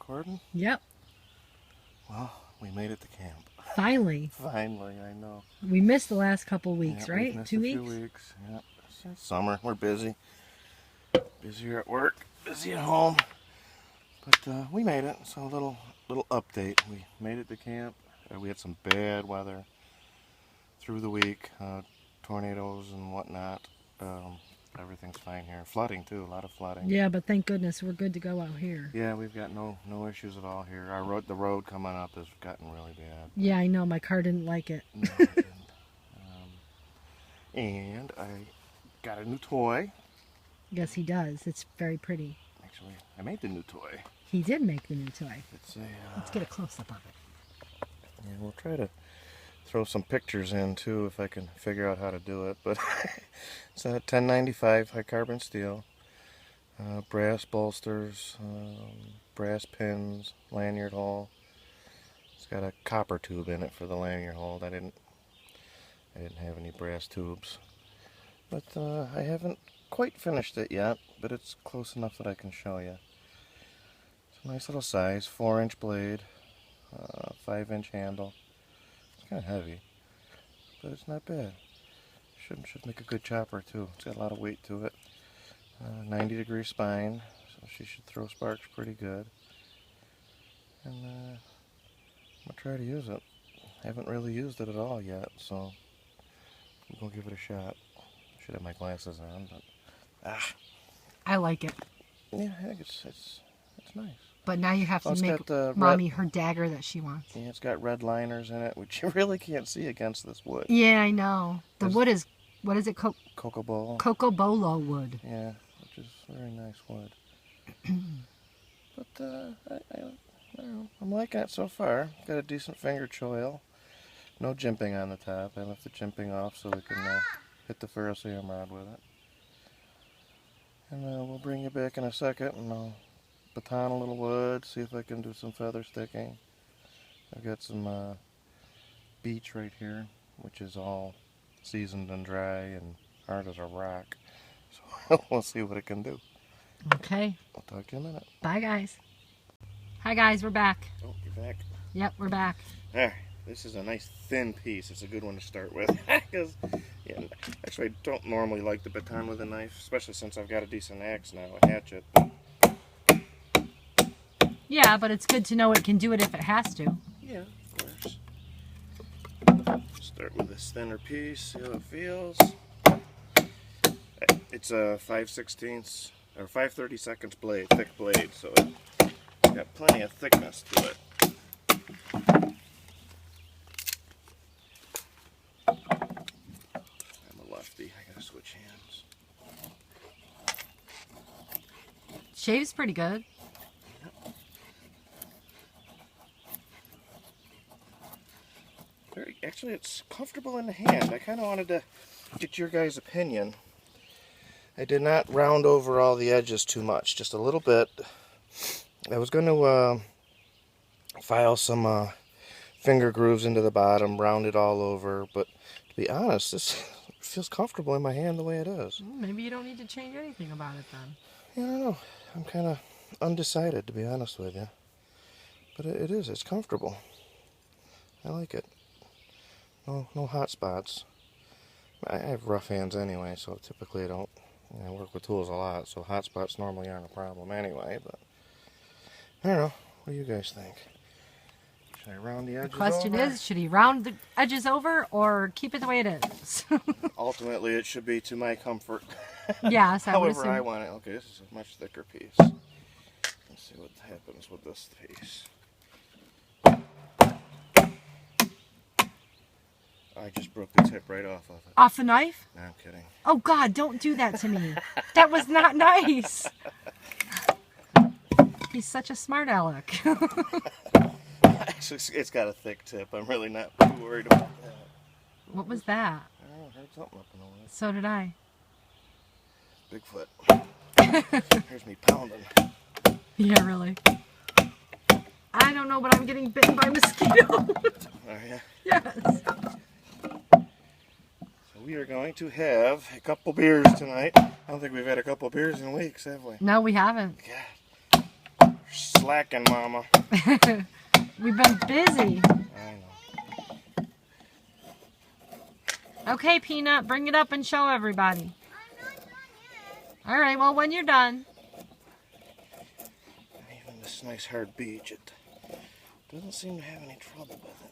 recording? Yep. Well, we made it to camp. Finally. Finally, I know. We missed the last couple weeks, Yeah, right? we've missed 2 a weeks? few weeks. Yep. It's summer. We're busy. Busier at work. Busy at home. But we made it. So a little update. We made it to camp. We had some bad weather through the week. Tornadoes and whatnot. Everything's fine here. Flooding too. A lot of flooding. Yeah, but thank goodness we're good to go out here. Yeah, we've got no issues at all here. The road coming up has gotten really bad. Yeah, I know. My car didn't like it. No, it didn't. And I got a new toy. Yes, he does. It's very pretty. Actually, I made the new toy. He did make the new toy. It's a. Let's get a close-up of it. Yeah, we'll try to throw some pictures in too if I can figure out how to do it. But it's a 1095 high carbon steel, brass bolsters, brass pins, lanyard hole. It's got a copper tube in it for the lanyard hole. I didn't have any brass tubes, but I haven't quite finished it yet. But it's close enough that I can show you. It's a nice little size, 4-inch blade, 5-inch handle. It's kind of heavy, but it's not bad. Should make a good chopper too. It's got a lot of weight to it. 90-degree spine, so she should throw sparks pretty good. And I'm gonna try to use it. I haven't really used it at all yet, so I'm gonna give it a shot. Should have my glasses on, but I like it. yeah, I think it's nice. But now you have to make Mommy her dagger that she wants. Yeah, it's got red liners in it, which you really can't see against this wood. Yeah, I know. The wood is, what is it? Cocobolo. Cocobolo wood. Yeah, which is very nice wood. But I don't know. I'm liking it so far. Got a decent finger choil. No jimping on the top. I left the jimping off so we can hit the ferrocerium rod with it. And we'll bring you back in a second and I'll baton a little wood, see if I can do some feather sticking. I've got some beech right here, which is all seasoned and dry and hard as a rock. So we'll see what it can do. Okay. I'll talk to you in a minute. Bye, guys. Hi, guys. We're back. Oh, you're back. Yep, we're back. Alright, this is a nice thin piece. It's a good one to start with. Because, yeah, actually, I don't normally like the baton with a knife, especially since I've got a decent axe now, a hatchet. Yeah, but it's good to know it can do it if it has to. Yeah, of course. Start with this thinner piece, see how it feels. It's a 5/16 or 5/32 blade, thick blade, so it's got plenty of thickness to it. I'm a lefty, I gotta switch hands. Shaves pretty good. Actually, it's comfortable in the hand. I kind of wanted to get your guys' opinion. I did not round over all the edges too much, just a little bit. I was going to file some finger grooves into the bottom, round it all over, but to be honest, this feels comfortable in my hand the way it is. Maybe you don't need to change anything about it then. Yeah, I don't know. I'm kind of undecided, to be honest with you. But it's comfortable. I like it. No hot spots. I have rough hands anyway, so typically I don't work with tools a lot, so hot spots normally aren't a problem anyway, but I don't know. What do you guys think? Should I round the edges The question over? is, should he round the edges over or keep it the way it is? Ultimately, it should be to my comfort. Yes, I would However assume. I want it. Okay, this is a much thicker piece. Let's see what happens with this piece. I just broke the tip right off of it. Off the knife? No, I'm kidding. Oh, God, don't do that to me. That was not nice. He's such a smart aleck. Actually, it's got a thick tip. I'm really not too worried about that. What was that? I don't know, I heard something up in the way. So did I. Bigfoot. Here's me pounding. Yeah, really. I don't know, but I'm getting bitten by mosquitoes. Are ya? Yes. So we are going to have a couple beers tonight. I don't think we've had a couple beers in weeks, have we? No, we haven't. God. slacking, Mama. We've been busy. I know. Okay, Peanut, bring it up and show everybody. All right, well, when you're done. Even this nice hard beach, it doesn't seem to have any trouble with it.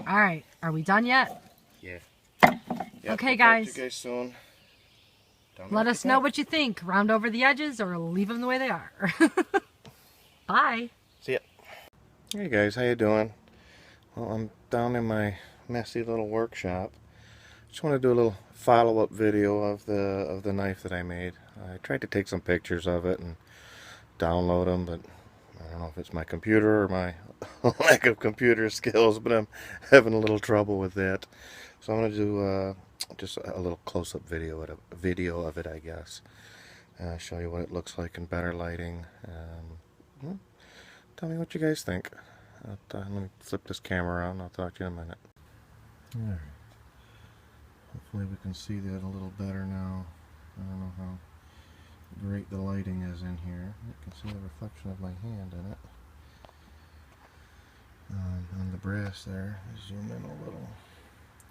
All right, are we done yet? Yeah. Okay, I'll guys. talk to you guys soon. Let us know what you think. Round over the edges or leave them the way they are. Bye. See ya. Hey guys, how you doing? Well, I'm down in my messy little workshop. Just want to do a little follow-up video of the knife that I made. I tried to take some pictures of it and download them, but I don't know if it's my computer or my lack of computer skills, but I'm having a little trouble with that. So I'm going to do just a little close-up video of it, I guess. Show you what it looks like in better lighting. Tell me what you guys think. Let me flip this camera around and I'll talk to you in a minute. Alright. Hopefully we can see that a little better now. I don't know how great the lighting is in here. You can see the reflection of my hand in it. On the brass there. Zoom in a little.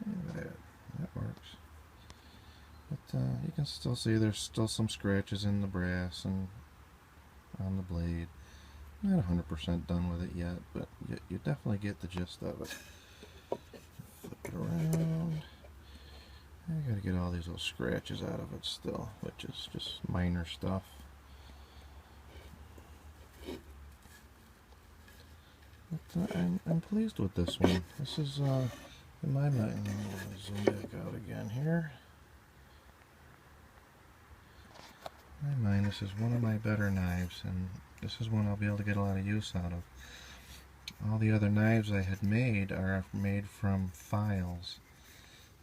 Look at that. That works. But you can still see there's still some scratches in the brass and on the blade. Not 100% done with it yet, but you definitely get the gist of it. Flip it around. I gotta get all these little scratches out of it still, which is just minor stuff. But I'm pleased with this one. This is, in my mind, I'm zoom back out again here. In my mind, this is one of my better knives, and this is one I'll be able to get a lot of use out of. All the other knives I had made are made from files.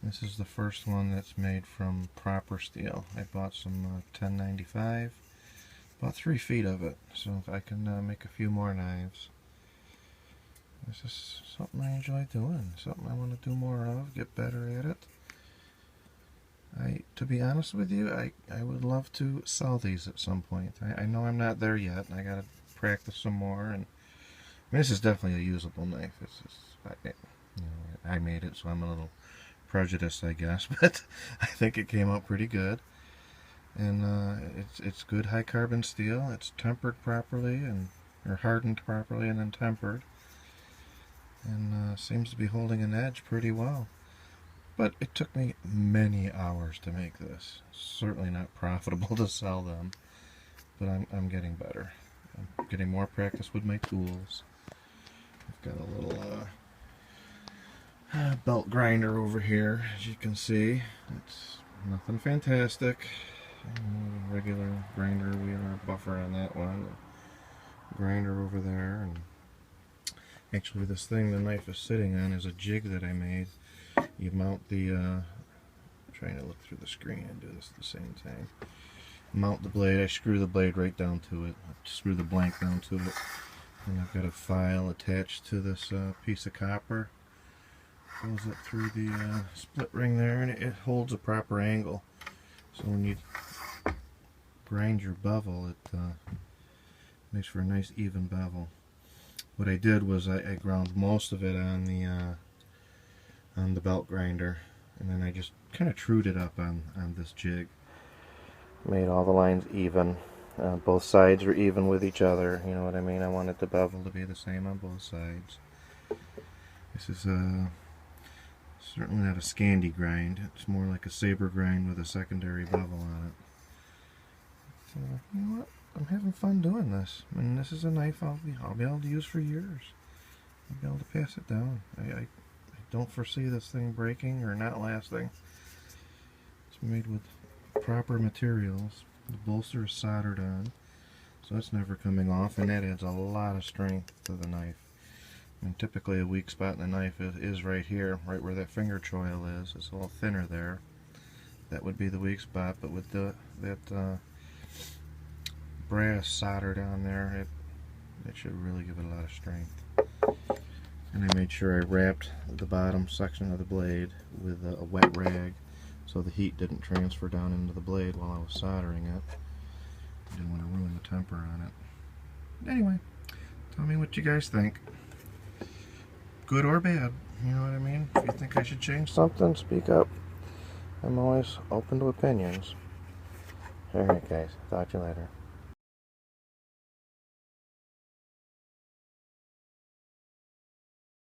This is the first one that's made from proper steel. I bought some 1095, about 3 feet of it, so if I can make a few more knives. This is something I enjoy doing, something I want to do more of, get better at it. To be honest with you, I would love to sell these at some point. I know I'm not there yet. I gotta practice some more, and this is definitely a usable knife. I made it, so I'm a little prejudiced, I guess, but I think it came out pretty good. And it's good high carbon steel. It's tempered properly or hardened properly and then tempered, and seems to be holding an edge pretty well. But it took me many hours to make this. Certainly not profitable to sell them, but I'm getting better. I'm getting more practice with my tools. I've got a little belt grinder over here, as you can see. It's nothing fantastic. Regular grinder wheel buffer on that one. Grinder over there, and actually this thing the knife is sitting on is a jig that I made. You mount the, I'm trying to look through the screen and do this at the same time. Mount the blade, I screw the blade right down to it, I screw the blank down to it, and I've got a file attached to this piece of copper. Goes up through the split ring there, and it holds a proper angle. So when you grind your bevel, it makes for a nice even bevel. What I did was I ground most of it on the belt grinder, and then I just kind of trued it up on this jig. Made all the lines even. Both sides are even with each other, you know what I mean? I wanted the bevel to be the same on both sides. This is certainly not a Scandi grind. It's more like a saber grind with a secondary bevel on it. So, you know what? I'm having fun doing this. I mean, this is a knife I'll be able to use for years. I'll be able to pass it down. I don't foresee this thing breaking or not lasting. It's made with proper materials. The bolster is soldered on, so it's never coming off, and that adds a lot of strength to the knife. I mean, typically a weak spot in the knife is right here, right where that finger choil is. It's a little thinner there. That would be the weak spot, but with that brass soldered on there, it should really give it a lot of strength. And I made sure I wrapped the bottom section of the blade with a wet rag so the heat didn't transfer down into the blade while I was soldering it. I didn't want to ruin the temper on it. Anyway, tell me what you guys think. Good or bad, you know what I mean? If you think I should change something, speak up. I'm always open to opinions. Alright guys, talk to you later.